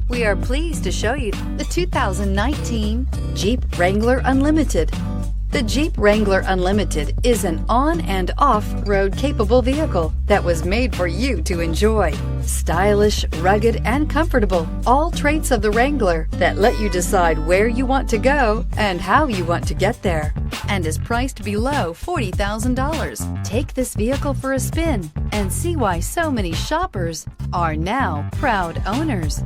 We are pleased to show you the 2019 Jeep Wrangler Unlimited. The Jeep Wrangler Unlimited is an on- and off-road capable vehicle that was made for you to enjoy. Stylish, rugged, and comfortable, all traits of the Wrangler that let you decide where you want to go and how you want to get there, and is priced below $40,000. Take this vehicle for a spin and see why so many shoppers are now proud owners.